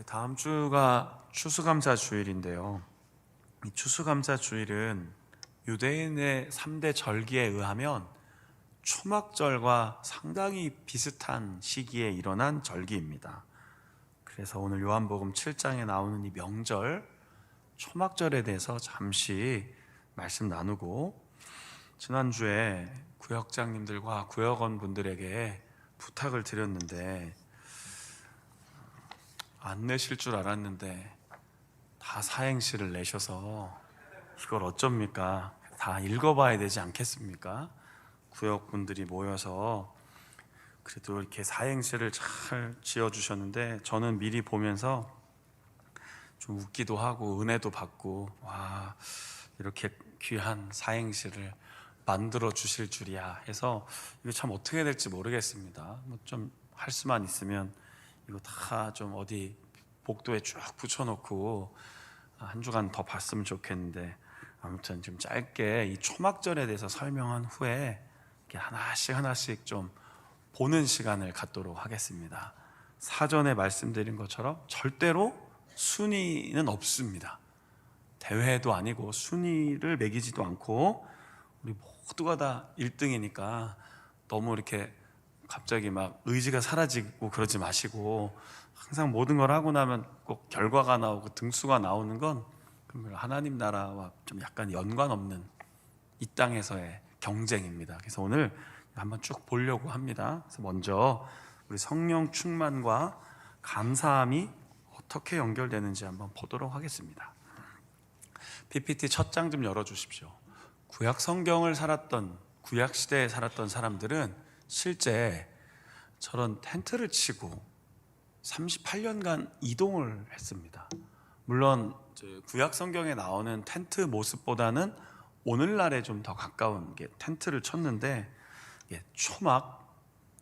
다음 주가 추수감사 주일인데요. 이 추수감사 주일은 유대인의 3대 절기에 의하면 초막절과 상당히 비슷한 시기에 일어난 절기입니다. 그래서 오늘 요한복음 7장에 나오는 이 명절, 초막절에 대해서 잠시 말씀 나누고, 지난주에 구역장님들과 구역원 분들에게 부탁을 드렸는데 안 내실 줄 알았는데 다 사행시를 내셔서 이걸 어쩝니까? 다 읽어봐야 되지 않겠습니까? 구역분들이 모여서 그래도 이렇게 사행시를 잘 지어주셨는데 저는 미리 보면서 좀 웃기도 하고 은혜도 받고, 와, 이렇게 귀한 사행시를 만들어 주실 줄이야 해서 이거 참 어떻게 될지 모르겠습니다. 뭐 좀 할 수만 있으면 이거 다 좀 어디 복도에 쭉 붙여놓고 한 주간 더 봤으면 좋겠는데, 아무튼 좀 짧게 이 초막절에 대해서 설명한 후에 이렇게 하나씩 좀 보는 시간을 갖도록 하겠습니다. 사전에 말씀드린 것처럼 절대로 순위는 없습니다. 대회도 아니고 순위를 매기지도 않고, 우리 모두가 다 1등이니까 너무 이렇게 갑자기 막 의지가 사라지고 그러지 마시고, 항상 모든 걸 하고 나면 꼭 결과가 나오고 등수가 나오는 건 하나님 나라와 좀 약간 연관 없는 이 땅에서의 경쟁입니다. 그래서 오늘 한번 쭉 보려고 합니다. 그래서 먼저 우리 성령 충만과 감사함이 어떻게 연결되는지 한번 보도록 하겠습니다. PPT 첫 장 좀 열어주십시오. 구약 성경을 살았던, 구약 시대에 살았던 사람들은 실제 저런 텐트를 치고 38년간 이동을 했습니다. 물론 구약 성경에 나오는 텐트 모습보다는 오늘날에 좀 더 가까운 게 텐트를 쳤는데, 초막,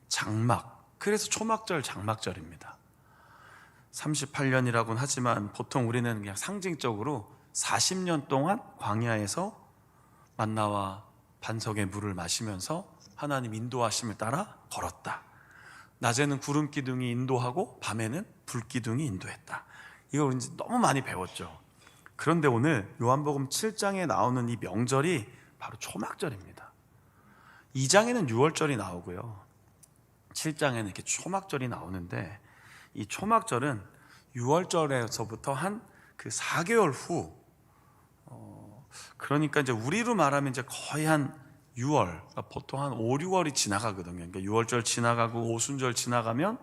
장막, 그래서 초막절, 장막절입니다. 38년이라고는 하지만 보통 우리는 그냥 상징적으로 40년 동안 광야에서 만나와 반석의 물을 마시면서 하나님 인도하심을 따라 걸었다. 낮에는 구름 기둥이 인도하고 밤에는 불 기둥이 인도했다. 이걸 이제 너무 많이 배웠죠. 그런데 오늘 요한복음 7장에 나오는 이 명절이 바로 초막절입니다. 2장에는 6월절이 나오고요, 7장에는 이렇게 초막절이 나오는데, 이 초막절은 6월절에서부터 한 그 4개월 후, 그러니까 이제 우리로 말하면 이제 거의 한 6월, 그러니까 보통 한 5, 6월이 지나가거든요. 그러니까 6월절 지나가고 오순절 지나가면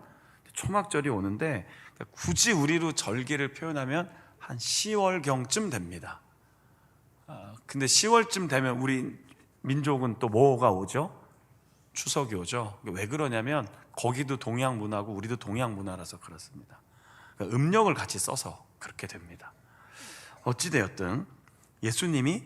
초막절이 오는데, 그러니까 굳이 우리로 절기를 표현하면 한 10월경쯤 됩니다. 근데 10월쯤 되면 우리 민족은 또 뭐가 오죠? 추석이 오죠. 왜 그러냐면 거기도 동양 문화고 우리도 동양 문화라서 그렇습니다. 그러니까 음력을 같이 써서 그렇게 됩니다. 어찌되었든 예수님이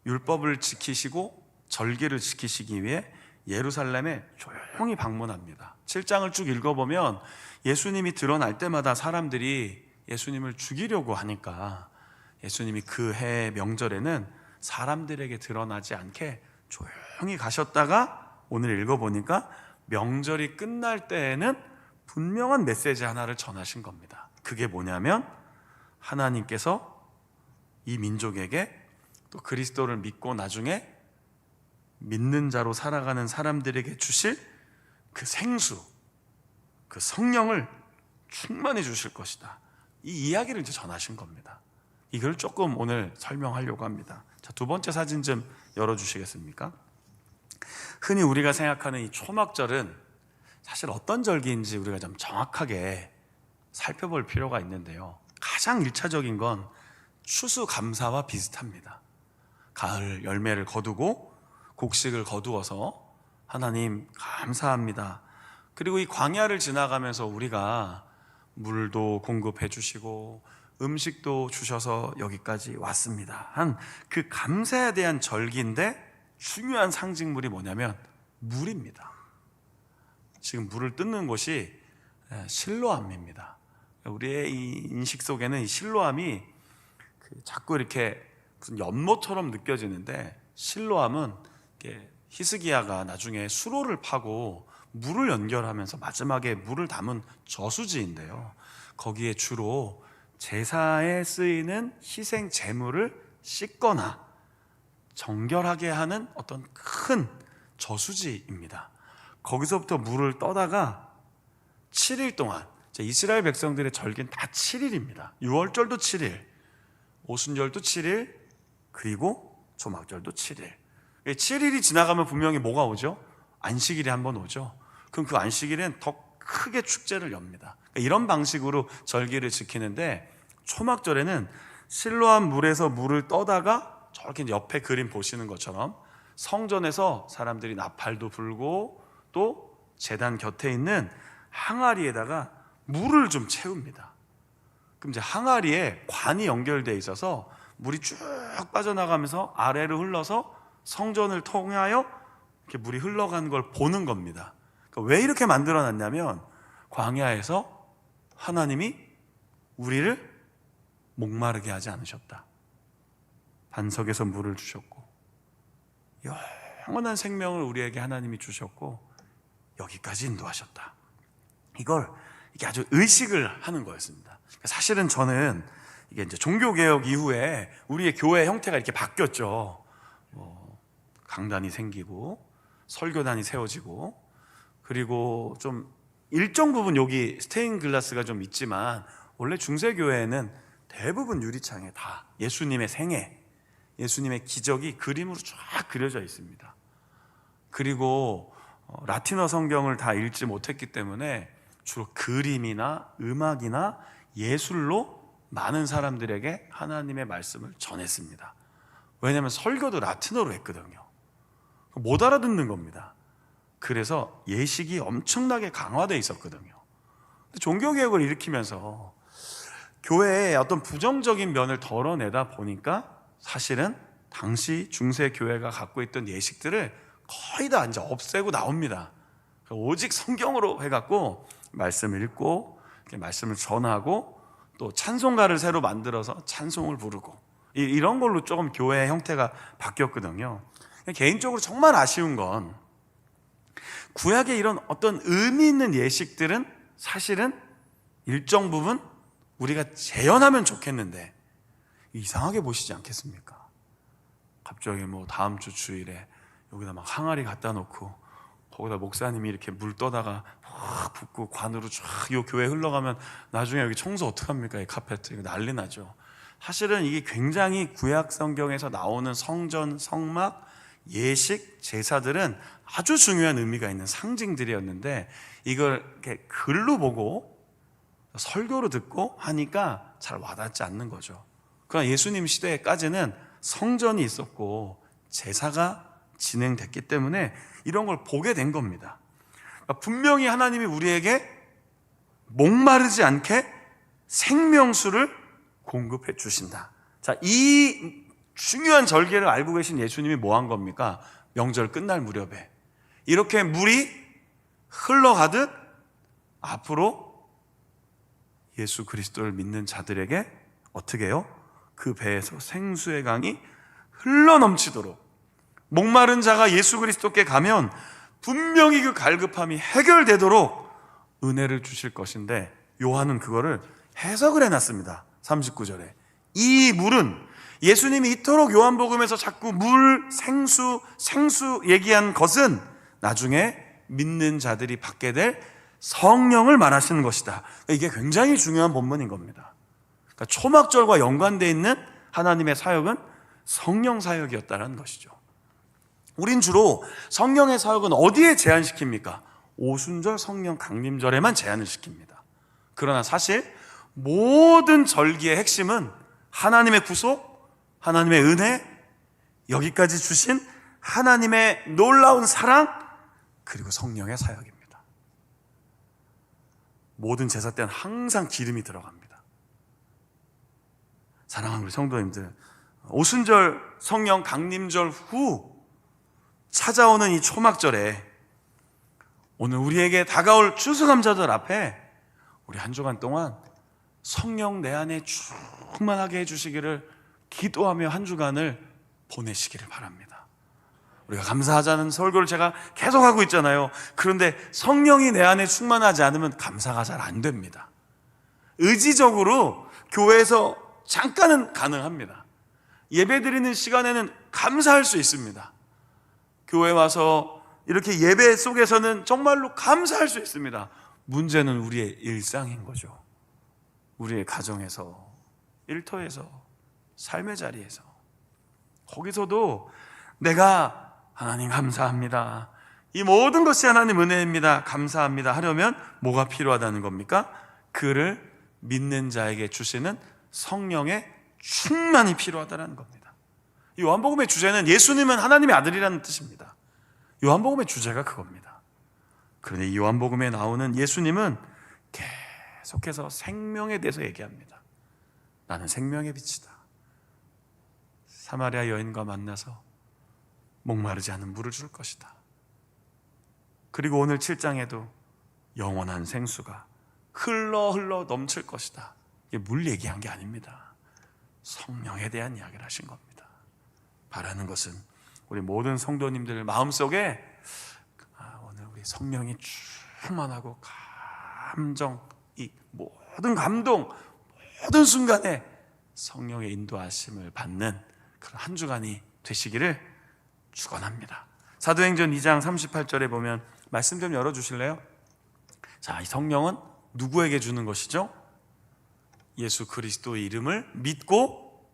율법을 지키시고 절기를 지키시기 위해 예루살렘에 조용히 방문합니다. 7장을 쭉 읽어보면 예수님이 드러날 때마다 사람들이 예수님을 죽이려고 하니까 예수님이 그 해 명절에는 사람들에게 드러나지 않게 조용히 가셨다가 오늘 읽어보니까 명절이 끝날 때에는 분명한 메시지 하나를 전하신 겁니다. 그게 뭐냐면 하나님께서 이 민족에게 또 그리스도를 믿고 나중에 믿는 자로 살아가는 사람들에게 주실 그 생수, 그 성령을 충만히 주실 것이다. 이 이야기를 이제 전하신 겁니다. 이걸 조금 오늘 설명하려고 합니다. 자, 두 번째 사진 좀 열어주시겠습니까? 흔히 우리가 생각하는 이 초막절은 사실 어떤 절기인지 우리가 좀 정확하게 살펴볼 필요가 있는데요, 가장 1차적인 건 추수감사와 비슷합니다. 가을 열매를 거두고 곡식을 거두어서 하나님 감사합니다. 그리고 이 광야를 지나가면서 우리가 물도 공급해 주시고 음식도 주셔서 여기까지 왔습니다 한 그 감사에 대한 절기인데, 중요한 상징물이 뭐냐면 물입니다. 지금 물을 뜯는 곳이 실로암입니다. 우리의 이 인식 속에는 이 실로암이 자꾸 이렇게 무슨 연못처럼 느껴지는데, 실로암은 히스기야가 나중에 수로를 파고 물을 연결하면서 마지막에 물을 담은 저수지인데요, 거기에 주로 제사에 쓰이는 희생 제물을 씻거나 정결하게 하는 어떤 큰 저수지입니다. 거기서부터 물을 떠다가 7일 동안, 이스라엘 백성들의 절기는 다 7일입니다. 유월절도 7일, 오순절도 7일, 그리고 초막절도 7일. 7일이 지나가면 분명히 뭐가 오죠? 안식일이 한번 오죠. 그럼 그 안식일엔 더 크게 축제를 엽니다. 이런 방식으로 절기를 지키는데, 초막절에는 실로암 물에서 물을 떠다가 저렇게 옆에 그림 보시는 것처럼 성전에서 사람들이 나팔도 불고 또 제단 곁에 있는 항아리에다가 물을 좀 채웁니다. 그럼 이제 항아리에 관이 연결되어 있어서 물이 쭉 빠져나가면서 아래로 흘러서 성전을 통하여 이렇게 물이 흘러가는 걸 보는 겁니다. 그러니까 왜 이렇게 만들어 놨냐면, 광야에서 하나님이 우리를 목마르게 하지 않으셨다. 반석에서 물을 주셨고 영원한 생명을 우리에게 하나님이 주셨고 여기까지 인도하셨다. 이게 아주 의식을 하는 거였습니다. 사실은 저는 이게 이제 종교개혁 이후에 우리의 교회 형태가 이렇게 바뀌었죠. 강단이 생기고 설교단이 세워지고, 그리고 좀 일정 부분 여기 스테인글라스가 좀 있지만 원래 중세교회에는 대부분 유리창에 다 예수님의 생애, 예수님의 기적이 그림으로 쫙 그려져 있습니다. 그리고 라틴어 성경을 다 읽지 못했기 때문에 주로 그림이나 음악이나 예술로 많은 사람들에게 하나님의 말씀을 전했습니다. 왜냐하면 설교도 라틴어로 했거든요. 못 알아듣는 겁니다. 그래서 예식이 엄청나게 강화되어 있었거든요. 종교개혁을 일으키면서 교회의 어떤 부정적인 면을 덜어내다 보니까 사실은 당시 중세교회가 갖고 있던 예식들을 거의 다 이제 없애고 나옵니다. 오직 성경으로 해갖고 말씀을 읽고 말씀을 전하고 또 찬송가를 새로 만들어서 찬송을 부르고 이런 걸로 조금 교회의 형태가 바뀌었거든요. 개인적으로 정말 아쉬운 건 구약의 이런 어떤 의미 있는 예식들은 사실은 일정 부분 우리가 재현하면 좋겠는데 이상하게 보시지 않겠습니까? 갑자기 다음 주 주일에 여기다 막 항아리 갖다 놓고 거기다 목사님이 이렇게 물 떠다가 확 붓고 관으로 쫙 이 교회 흘러가면 나중에 여기 청소 어떡합니까? 이 카페트 이거 난리 나죠. 사실은 이게 굉장히 구약 성경에서 나오는 성전, 성막, 예식, 제사들은 아주 중요한 의미가 있는 상징들이었는데 이걸 이렇게 글로 보고 설교로 듣고 하니까 잘 와닿지 않는 거죠. 그러나 예수님 시대까지는 성전이 있었고 제사가 진행됐기 때문에 이런 걸 보게 된 겁니다. 그러니까 분명히 하나님이 우리에게 목마르지 않게 생명수를 공급해 주신다. 자, 이 중요한 절기를 알고 계신 예수님이 뭐 한 겁니까? 명절 끝날 무렵에 이렇게 물이 흘러가듯 앞으로 예수 그리스도를 믿는 자들에게 어떻게 해요? 그 배에서 생수의 강이 흘러넘치도록, 목마른 자가 예수 그리스도께 가면 분명히 그 갈급함이 해결되도록 은혜를 주실 것인데, 요한은 그거를 해석을 해놨습니다. 39절에 이 물은, 예수님이 이토록 요한복음에서 자꾸 물, 생수 얘기한 것은 나중에 믿는 자들이 받게 될 성령을 말하시는 것이다. 이게 굉장히 중요한 본문인 겁니다. 그러니까 초막절과 연관되어 있는 하나님의 사역은 성령 사역이었다는 것이죠. 우린 주로 성령의 사역은 어디에 제한시킵니까? 오순절 성령 강림절에만 제한을 시킵니다. 그러나 사실 모든 절기의 핵심은 하나님의 구속, 하나님의 은혜, 여기까지 주신 하나님의 놀라운 사랑, 그리고 성령의 사역입니다. 모든 제사 때는 항상 기름이 들어갑니다. 사랑하는 우리 성도님들, 오순절 성령 강림절 후 찾아오는 이 초막절에 오늘 우리에게 다가올 추수감사절 앞에 우리 한 주간 동안 성령 내 안에 충만하게 해주시기를 기도하며 한 주간을 보내시기를 바랍니다. 우리가 감사하자는 설교를 제가 계속하고 있잖아요. 그런데 성령이 내 안에 충만하지 않으면 감사가 잘 안 됩니다. 의지적으로 교회에서 잠깐은 가능합니다. 예배드리는 시간에는 감사할 수 있습니다. 교회 와서 이렇게 예배 속에서는 정말로 감사할 수 있습니다. 문제는 우리의 일상인 거죠. 우리의 가정에서, 일터에서, 삶의 자리에서, 거기서도 내가 하나님 감사합니다, 이 모든 것이 하나님 은혜입니다, 감사합니다 하려면 뭐가 필요하다는 겁니까? 그를 믿는 자에게 주시는 성령의 충만이 필요하다는 겁니다. 요한복음의 주제는 예수님은 하나님의 아들이라는 뜻입니다. 요한복음의 주제가 그겁니다. 그런데 이 요한복음에 나오는 예수님은 계속해서 생명에 대해서 얘기합니다. 나는 생명의 빛이다. 사마리아 여인과 만나서 목마르지 않은 물을 줄 것이다. 그리고 오늘 7장에도 영원한 생수가 흘러 넘칠 것이다. 이게 물 얘기한 게 아닙니다. 성령에 대한 이야기를 하신 겁니다. 바라는 것은 우리 모든 성도님들 마음속에 오늘 우리 성령이 충만하고 감정, 이 모든 감동, 모든 순간에 성령의 인도하심을 받는 그런 한 주간이 되시기를 축원합니다. 사도행전 2장 38절에 보면 말씀 좀 열어주실래요? 자, 이 성령은 누구에게 주는 것이죠? 예수 그리스도의 이름을 믿고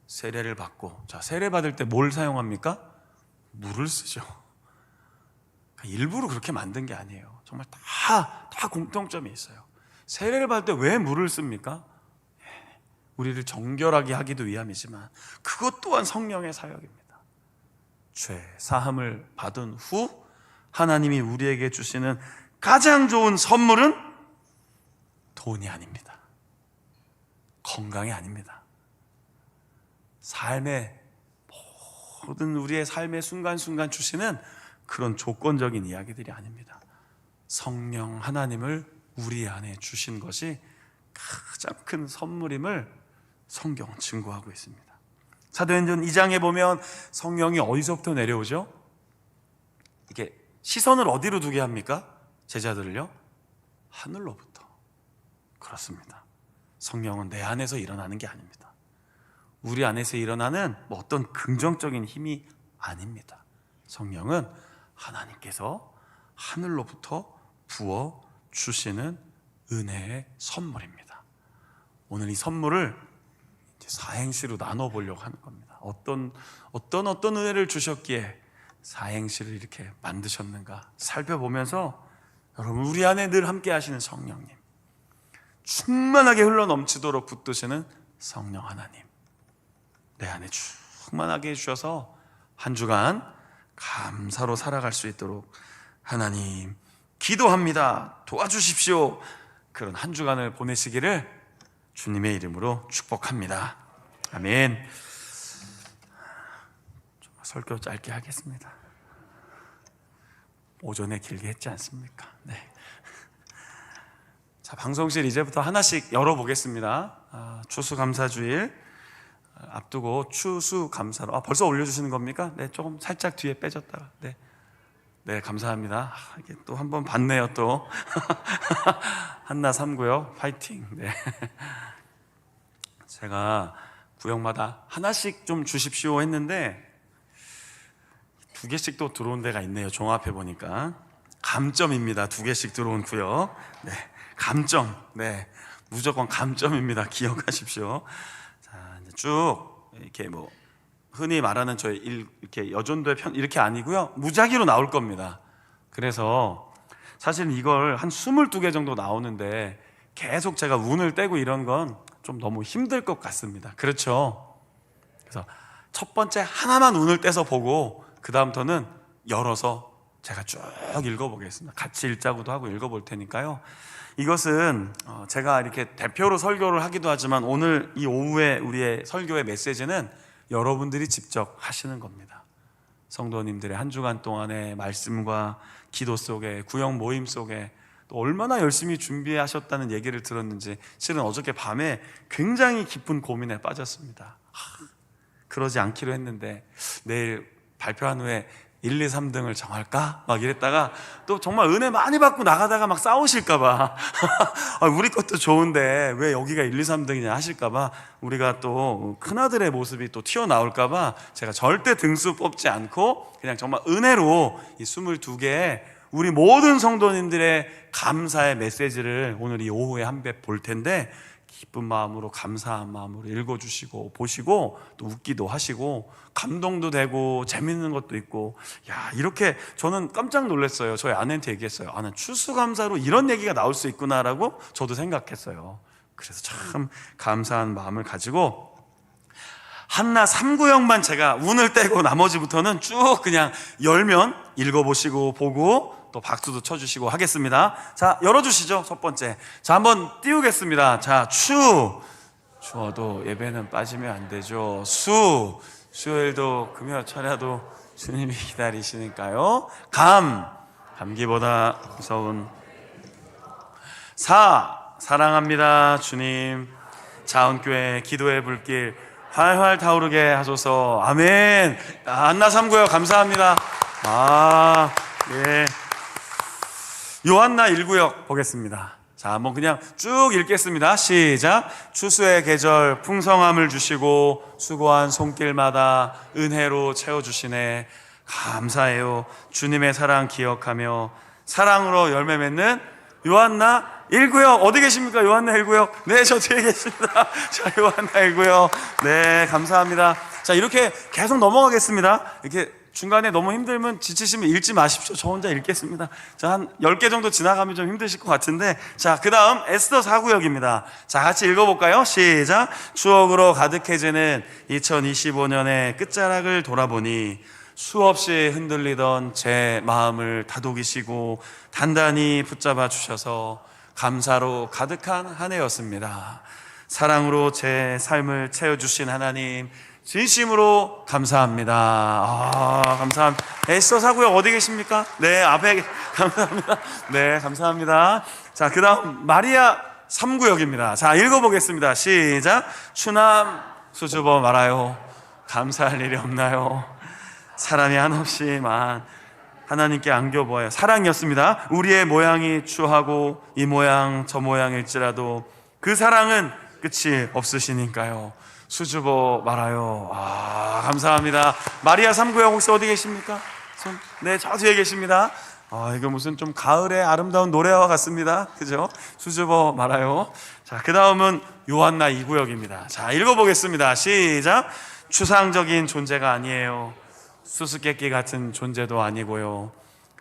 세례를 받고. 자, 세례 받을 때 뭘 사용합니까? 물을 쓰죠. 일부러 그렇게 만든 게 아니에요. 정말 다 공통점이 있어요. 세례를 받을 때 왜 물을 씁니까? 우리를 정결하게 하기도 위함이지만 그것 또한 성령의 사역입니다. 죄 사함을 받은 후 하나님이 우리에게 주시는 가장 좋은 선물은 돈이 아닙니다. 건강이 아닙니다. 삶의 모든 우리의 삶의 순간순간 주시는 그런 조건적인 이야기들이 아닙니다. 성령 하나님을 우리 안에 주신 것이 가장 큰 선물임을 성경은 증거하고 있습니다. 사도행전 2장에 보면 성령이 어디서부터 내려오죠? 이게 시선을 어디로 두게 합니까? 제자들을요? 하늘로부터. 그렇습니다. 성령은 내 안에서 일어나는 게 아닙니다. 우리 안에서 일어나는 어떤 긍정적인 힘이 아닙니다. 성령은 하나님께서 하늘로부터 부어 주시는 은혜의 선물입니다. 오늘 이 선물을 사행시로 나눠보려고 하는 겁니다. 어떤 은혜를 주셨기에 사행시를 이렇게 만드셨는가 살펴보면서 여러분, 우리 안에 늘 함께 하시는 성령님, 충만하게 흘러넘치도록 붙드시는 성령 하나님, 내 안에 충만하게 해주셔서 한 주간 감사로 살아갈 수 있도록 하나님 기도합니다. 도와주십시오. 그런 한 주간을 보내시기를 주님의 이름으로 축복합니다. 아멘. 설교 짧게 하겠습니다. 오전에 길게 했지 않습니까? 네. 자, 방송실 이제부터 하나씩 열어보겠습니다. 추수감사주일 앞두고 추수감사로 벌써 올려주시는 겁니까? 네, 조금 살짝 뒤에 빼졌다가 네, 감사합니다. 이게 또 한 번 봤네요. 또 한나 3구역 파이팅. 네. 제가 구역마다 하나씩 좀 주십시오 했는데 2개씩 또 들어온 데가 있네요. 종합해 보니까 감점입니다. 2개씩 들어온 구역. 네, 감점. 네, 무조건 감점입니다. 기억하십시오. 자, 이제 쭉 이렇게 흔히 말하는 저희 이렇게 여전도의 편 이렇게 아니고요. 무작위로 나올 겁니다. 그래서 사실 이걸 한 22개 정도 나오는데 계속 제가 운을 떼고 이런 건 좀 너무 힘들 것 같습니다. 그렇죠? 그래서 첫 번째 하나만 운을 떼서 보고 그 다음부터는 열어서 제가 쭉 읽어보겠습니다. 같이 읽자고도 하고 읽어볼 테니까요. 이것은 제가 이렇게 대표로 설교를 하기도 하지만 오늘 이 오후에 우리의 설교의 메시지는 여러분들이 직접 하시는 겁니다. 성도님들의 한 주간 동안의 말씀과 기도 속에, 구역 모임 속에 또 얼마나 열심히 준비하셨다는 얘기를 들었는지 실은 어저께 밤에 굉장히 깊은 고민에 빠졌습니다. 그러지 않기로 했는데 내일 발표한 후에 1, 2, 3등을 정할까? 막 이랬다가 또 정말 은혜 많이 받고 나가다가 막 싸우실까봐 우리 것도 좋은데 왜 여기가 1, 2, 3등이냐 하실까봐 우리가 또 큰아들의 모습이 또 튀어나올까봐 제가 절대 등수 뽑지 않고 그냥 정말 은혜로 이 22개의 우리 모든 성도님들의 감사의 메시지를 오늘 이 오후에 한 배 볼 텐데 기쁜 마음으로 감사한 마음으로 읽어주시고 보시고 또 웃기도 하시고 감동도 되고 재밌는 것도 있고 야 이렇게 저는 깜짝 놀랐어요. 저희 아내한테 얘기했어요. 난 추수감사로 이런 얘기가 나올 수 있구나라고 저도 생각했어요. 그래서 참 감사한 마음을 가지고 한나 3구역만 제가 운을 떼고 나머지부터는 쭉 그냥 열면 읽어보시고 보고 또 박수도 쳐주시고 하겠습니다. 자, 열어주시죠. 첫 번째. 자, 한번 띄우겠습니다. 자, 추워도 예배는 빠지면 안 되죠. 수요일도 금요 철야도 주님이 기다리시니까요. 감기보다 무서운 사랑합니다 주님. 자원교회 기도의 불길 활활 타오르게 하소서. 아멘. 안나 3구역 감사합니다. 예. 요한나 1구역 보겠습니다. 자, 한번 그냥 쭉 읽겠습니다. 시작. 추수의 계절 풍성함을 주시고 수고한 손길마다 은혜로 채워주시네. 감사해요. 주님의 사랑 기억하며 사랑으로 열매 맺는 요한나 1구역 어디 계십니까? 요한나 1구역. 네, 저 뒤에 계십니다. 자, 요한나 1구역. 네, 감사합니다. 자, 이렇게 계속 넘어가겠습니다. 이렇게 중간에 너무 힘들면 지치시면 읽지 마십시오. 저 혼자 읽겠습니다. 자, 한 10개 정도 지나가면 좀 힘드실 것 같은데, 자, 그 다음 에스더 4구역입니다. 자, 같이 읽어볼까요? 시작. 추억으로 가득해지는 2025년의 끝자락을 돌아보니 수없이 흔들리던 제 마음을 다독이시고 단단히 붙잡아 주셔서 감사로 가득한 한 해였습니다. 사랑으로 제 삶을 채워주신 하나님 진심으로 감사합니다. 감사합니다. 에스더 4구역 어디 계십니까? 네, 앞에 감사합니다. 네, 감사합니다. 자, 그 다음 마리아 3구역입니다. 자, 읽어보겠습니다. 시작. 추남 수줍어 말아요. 감사할 일이 없나요? 사람이 한없이만 하나님께 안겨보아요. 사랑이었습니다. 우리의 모양이 추하고 이 모양 저 모양일지라도 그 사랑은 끝이 없으시니까요. 수줍어 말아요. 감사합니다. 마리아 3구역 혹시 어디 계십니까? 네, 저 뒤에 계십니다. 이거 무슨 좀 가을의 아름다운 노래와 같습니다. 그죠? 수줍어 말아요. 자, 그 다음은 요한나 2구역입니다. 자, 읽어보겠습니다. 시작. 추상적인 존재가 아니에요. 수수께끼 같은 존재도 아니고요.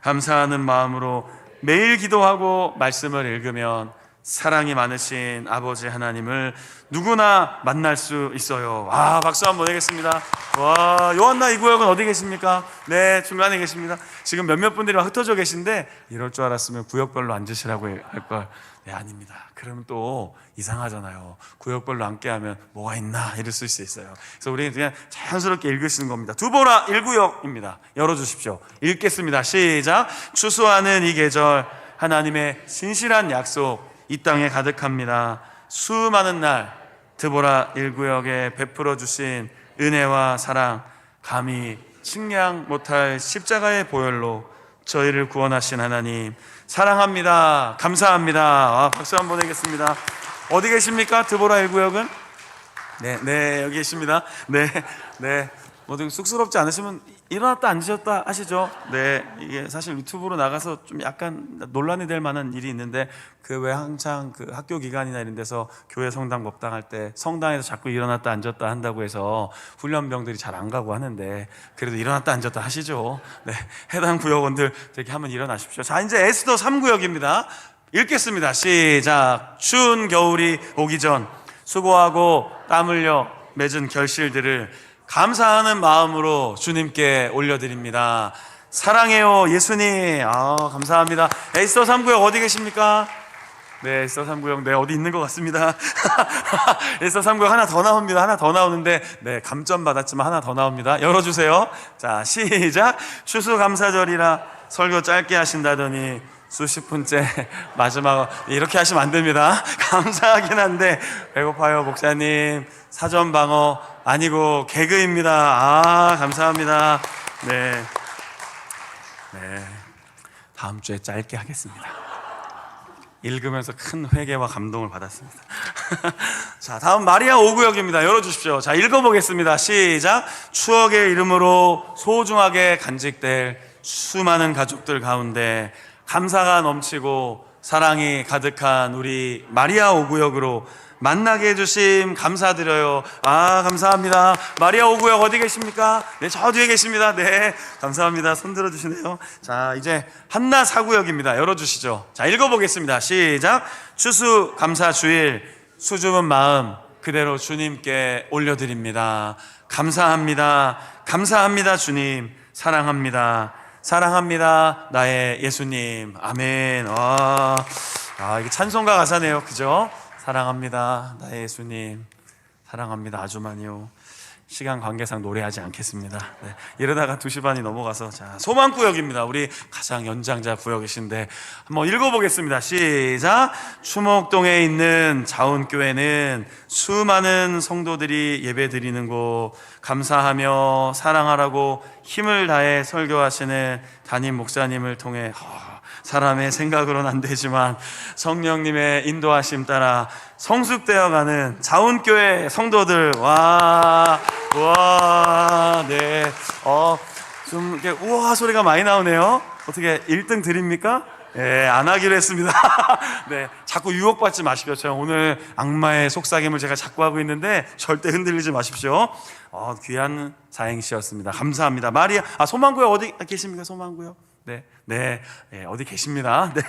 감사하는 마음으로 매일 기도하고 말씀을 읽으면 사랑이 많으신 아버지 하나님을 누구나 만날 수 있어요. 박수 한번 보내겠습니다. 와, 요한나 2구역은 어디 계십니까? 네, 중간에 계십니다. 지금 몇몇 분들이 흩어져 계신데 이럴 줄 알았으면 구역별로 앉으시라고 할걸. 네, 아닙니다. 그러면 또 이상하잖아요. 구역별로 앉게 하면 뭐가 있나 이럴 수 있어요. 그래서 우리 그냥 자연스럽게 읽으시는 겁니다. 두보라 1구역입니다. 열어주십시오. 읽겠습니다. 시작. 추수하는 이 계절 하나님의 신실한 약속 이 땅에 가득합니다. 수많은 날 드보라 1구역에 베풀어 주신 은혜와 사랑 감히 측량 못할 십자가의 보혈로 저희를 구원하신 하나님 사랑합니다. 감사합니다. 박수 한번 보내겠습니다. 어디 계십니까? 드보라 1구역은? 네, 여기 계십니다. 네. 뭐든 쑥스럽지 않으시면 일어났다 앉으셨다 하시죠. 네, 이게 사실 유튜브로 나가서 좀 약간 논란이 될 만한 일이 있는데 그 왜 한창 그 학교 기간이나 이런 데서 교회 성당 법당할 때 성당에서 자꾸 일어났다 앉았다 한다고 해서 훈련병들이 잘 안 가고 하는데 그래도 일어났다 앉았다 하시죠. 네, 해당 구역원들 이렇게 한번 일어나십시오. 자, 이제 에스더 3구역입니다. 읽겠습니다. 시작. 추운 겨울이 오기 전 수고하고 땀 흘려 맺은 결실들을 감사하는 마음으로 주님께 올려드립니다. 사랑해요 예수님. 감사합니다. 에스더 3구역 어디 계십니까? 네, 에스더 3구역 네, 어디 있는 것 같습니다. 에스더 3구역 하나 더 나옵니다. 하나 더 나오는데 네, 감점 받았지만 하나 더 나옵니다. 열어주세요. 자, 시작. 추수감사절이라 설교 짧게 하신다더니 수십 분째 마지막 이렇게 하시면 안 됩니다. 감사하긴 한데 배고파요 목사님. 사전 방어 아니고 개그입니다. 감사합니다. 네, 네, 다음 주에 짧게 하겠습니다. 읽으면서 큰 회개와 감동을 받았습니다. 자, 다음 마리아 5구역입니다. 열어주십시오. 자, 읽어보겠습니다. 시작. 추억의 이름으로 소중하게 간직될 수많은 가족들 가운데 감사가 넘치고 사랑이 가득한 우리 마리아 5구역으로 만나게 해주심 감사드려요. 감사합니다. 마리아 5구역 어디 계십니까? 네, 저 뒤에 계십니다. 네, 감사합니다. 손 들어주시네요. 자, 이제 한나 4구역입니다. 열어주시죠. 자, 읽어보겠습니다. 시작. 추수 감사 주일 수줍은 마음 그대로 주님께 올려드립니다. 감사합니다. 감사합니다. 주님 사랑합니다. 사랑합니다. 나의 예수님. 아멘. 이게 찬송가 가사네요. 그죠? 사랑합니다. 나의 예수님. 사랑합니다. 아주 많이요. 시간 관계상 노래하지 않겠습니다. 네. 이러다가 2시 반이 넘어가서. 자, 소망구역입니다. 우리 가장 연장자 구역이신데 한번 읽어보겠습니다. 시작. 추목동에 있는 자운교회는 수많은 성도들이 예배드리는 곳, 감사하며 사랑하라고 힘을 다해 설교하시는 담임 목사님을 통해 사람의 생각으로는 안 되지만 성령님의 인도하심 따라 성숙되어가는 자운교회 성도들. 네. 좀 이렇게 우와 소리가 많이 나오네요. 어떻게 1등 드립니까? 네, 안 하기로 했습니다. 네, 자꾸 유혹받지 마십시오. 제가 오늘 악마의 속삭임을 제가 자꾸 하고 있는데 절대 흔들리지 마십시오. 귀한 사행시였습니다. 감사합니다. 마리아, 소망구역 어디 계십니까? 소망구역? 네, 어디 계십니다. 네.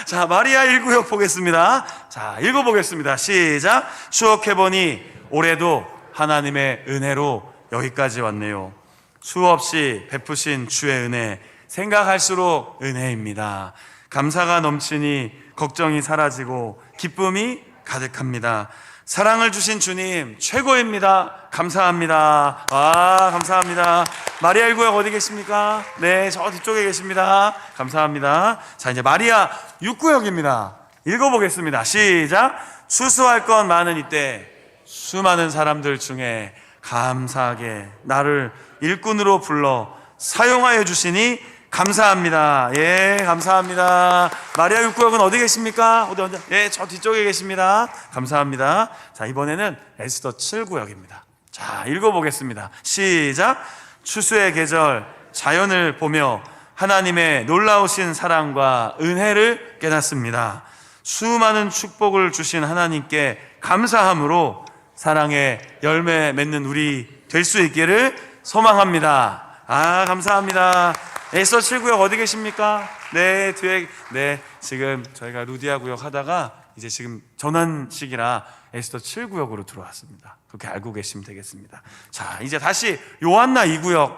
자, 마리아 1구역 보겠습니다. 자, 읽어보겠습니다. 시작. 추억해보니 올해도 하나님의 은혜로 여기까지 왔네요. 수없이 베푸신 주의 은혜, 생각할수록 은혜입니다. 감사가 넘치니 걱정이 사라지고 기쁨이 가득합니다. 사랑을 주신 주님 최고입니다. 감사합니다. 감사합니다. 마리아 1구역 어디 계십니까? 네, 저 뒤쪽에 계십니다. 감사합니다. 자, 이제 마리아 6구역입니다. 읽어보겠습니다. 시작. 수수할 건 많은 이때 수많은 사람들 중에 감사하게 나를 일꾼으로 불러 사용하여 주시니 감사합니다. 예, 감사합니다. 마리아 6구역은 어디 계십니까? 어디? 예, 저 뒤쪽에 계십니다. 감사합니다. 자, 이번에는 에스더 7구역입니다. 자, 읽어보겠습니다. 시작. 추수의 계절 자연을 보며 하나님의 놀라우신 사랑과 은혜를 깨닫습니다. 수많은 축복을 주신 하나님께 감사함으로 사랑의 열매 맺는 우리 될 수 있기를 소망합니다. 감사합니다. 에스더 7구역 어디 계십니까? 네, 뒤에. 네, 지금 저희가 루디아 구역 하다가 이제 지금 전환식이라 에스더 7구역으로 들어왔습니다. 그렇게 알고 계시면 되겠습니다. 자, 이제 다시 요한나 2구역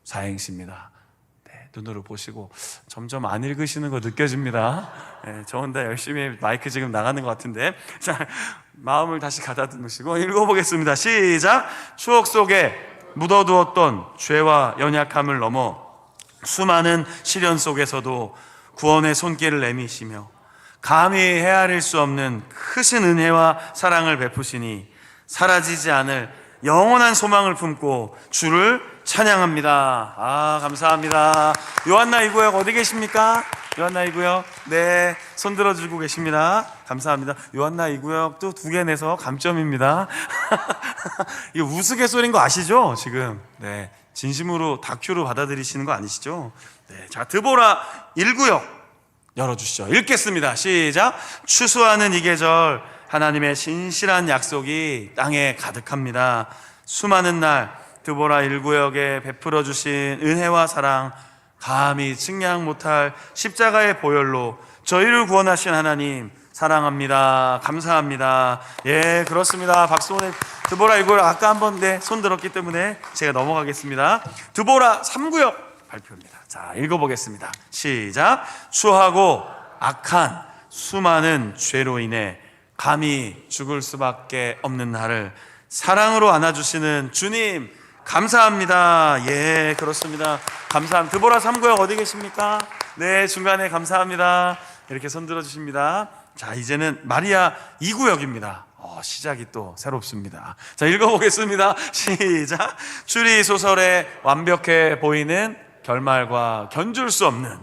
사행시입니다. 네, 눈으로 보시고 점점 안 읽으시는 거 느껴집니다. 네, 저 혼자 열심히 마이크 지금 나가는 것 같은데. 자, 마음을 다시 가다듬으시고 읽어보겠습니다. 시작. 추억 속에 묻어두었던 죄와 연약함을 넘어 수많은 시련 속에서도 구원의 손길을 내미시며 감히 헤아릴 수 없는 크신 은혜와 사랑을 베푸시니 사라지지 않을 영원한 소망을 품고 주를 찬양합니다. 감사합니다. 요한나 2구역 어디 계십니까? 요한나 2구역. 네, 손 들어주고 계십니다. 감사합니다. 요한나 2구역도 2개 내서 감점입니다. 이거 우스갯소리인 거 아시죠? 지금. 네, 진심으로 다큐로 받아들이시는 거 아니시죠? 네, 자, 드보라 1구역 열어주시죠. 읽겠습니다. 시작. 추수하는 이 계절 하나님의 신실한 약속이 땅에 가득합니다. 수많은 날 드보라 1구역에 베풀어 주신 은혜와 사랑, 감히 측량 못할 십자가의 보혈로 저희를 구원하신 하나님 사랑합니다. 감사합니다. 예, 그렇습니다. 박수 보내. 드보라 1구역 아까 한번 손 들었기 때문에 제가 넘어가겠습니다. 드보라 3구역 발표입니다. 자, 읽어보겠습니다. 시작. 추하고 악한 수많은 죄로 인해 감히 죽을 수밖에 없는 나를 사랑으로 안아주시는 주님 감사합니다. 예, 그렇습니다. 감사합니다. 드보라 3구역 어디 계십니까? 네, 중간에 감사합니다. 이렇게 손 들어주십니다. 자, 이제는 마리아 2구역입니다. 시작이 또 새롭습니다. 자, 읽어보겠습니다. 시작. 추리 소설에 완벽해 보이는 결말과 견줄 수 없는,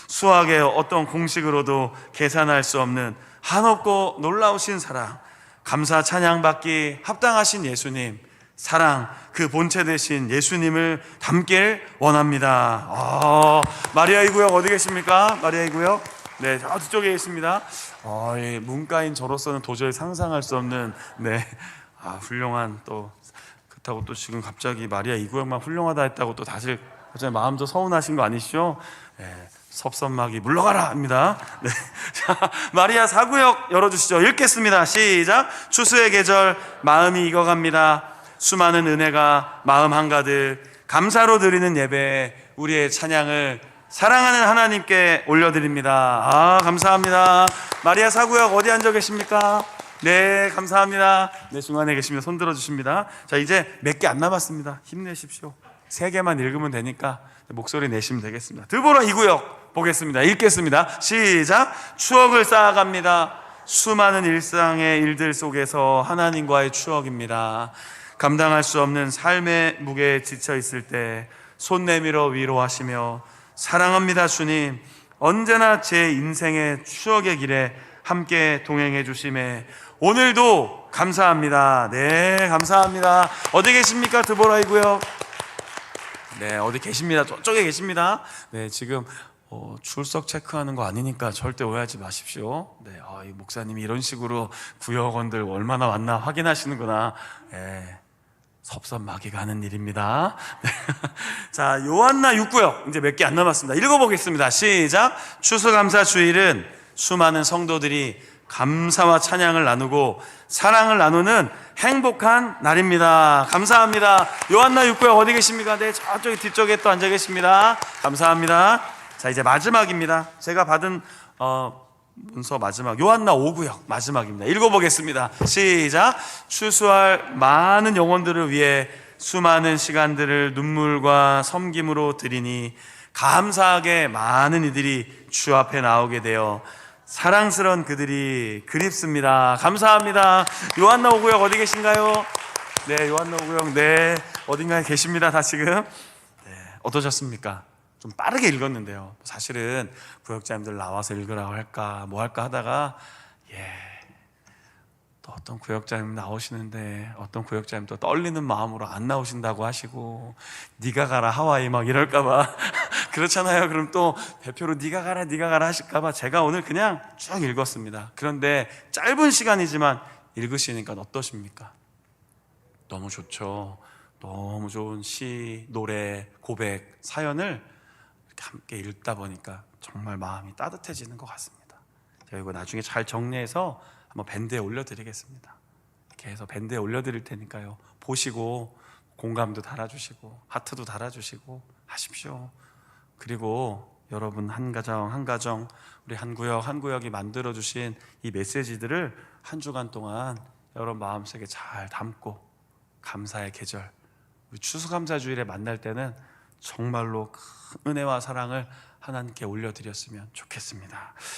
수학의 어떤 공식으로도 계산할 수 없는 한없고 놀라우신 사랑, 감사 찬양받기 합당하신 예수님, 사랑, 그 본체 되신 예수님을 담길 원합니다. 마리아의 구역 어디 계십니까? 마리아의 구역? 네, 저 뒤쪽에 있습니다. 예, 문과인 저로서는 도저히 상상할 수 없는, 네, 훌륭한, 또 그렇다고 또 지금 갑자기 마리아 이 구역만 훌륭하다 했다고 또 다시 갑자기 마음도 서운하신 거 아니시죠? 네, 섭선마귀 물러가라 합니다. 네. 자, 마리아 4구역 열어주시죠. 읽겠습니다. 시작. 추수의 계절 마음이 익어갑니다. 수많은 은혜가 마음 한가득, 감사로 드리는 예배, 우리의 찬양을 사랑하는 하나님께 올려드립니다. 감사합니다. 마리아 4구역 어디 앉아 계십니까? 네, 감사합니다. 네, 중간에 계십니다. 손 들어주십니다. 자, 이제 몇 개 안 남았습니다. 힘내십시오. 3개만 읽으면 되니까 목소리 내시면 되겠습니다. 드보라 2구역 보겠습니다. 읽겠습니다. 시작. 추억을 쌓아갑니다. 수많은 일상의 일들 속에서 하나님과의 추억입니다. 감당할 수 없는 삶의 무게에 지쳐 있을 때 손 내밀어 위로하시며, 사랑합니다 주님, 언제나 제 인생의 추억의 길에 함께 동행해 주심에 오늘도 감사합니다. 네, 감사합니다. 어디 계십니까? 드보라이고요. 네, 어디 계십니다. 저쪽에 계십니다. 네, 지금 출석 체크하는 거 아니니까 절대 오해하지 마십시오. 네, 이 목사님이 이런 식으로 구역원들 얼마나 왔나 확인하시는구나. 네, 섭섭마귀가 하는 일입니다. 네. 자, 요한나 6구역 이제 몇 개 안 남았습니다. 읽어보겠습니다. 시작. 추수감사 주일은 수많은 성도들이 감사와 찬양을 나누고 사랑을 나누는 행복한 날입니다. 감사합니다. 요한나 6구역 어디 계십니까? 네, 저쪽 뒤쪽에 또 앉아 계십니다. 감사합니다. 자, 이제 마지막입니다. 제가 받은 문서 마지막, 요한나 5구역 마지막입니다. 읽어보겠습니다. 시작. 추수할 많은 영혼들을 위해 수많은 시간들을 눈물과 섬김으로 드리니 감사하게 많은 이들이 주 앞에 나오게 되어 사랑스러운 그들이 그립습니다. 감사합니다. 요한나 5구역 어디 계신가요? 네, 요한나 5구역, 네, 어딘가에 계십니다. 다 지금. 네, 어떠셨습니까? 좀 빠르게 읽었는데요. 사실은 구역자님들 나와서 읽으라고 할까 뭐 할까 하다가 또 어떤 구역자님 나오시는데 어떤 구역자님 또 떨리는 마음으로 안 나오신다고 하시고, 네가 가라 하와이 막 이럴까봐 그렇잖아요. 그럼 또 대표로 네가 가라 하실까봐 제가 오늘 그냥 쭉 읽었습니다. 그런데 짧은 시간이지만 읽으시니까 어떠십니까? 너무 좋죠. 너무 좋은 시, 노래, 고백, 사연을 이렇게 함께 읽다 보니까 정말 마음이 따뜻해지는 것 같습니다. 제가 이거 나중에 잘 정리해서 한번 밴드에 올려드리겠습니다. 이렇게 해서 밴드에 올려드릴 테니까요, 보시고 공감도 달아주시고 하트도 달아주시고 하십시오. 그리고 여러분 한 가정 우리 한 구역이 만들어주신 이 메시지들을 한 주간 동안 여러분 마음속에 잘 담고 감사의 계절, 우리 추수감사주일에 만날 때는 정말로 큰 은혜와 사랑을 하나님께 올려드렸으면 좋겠습니다.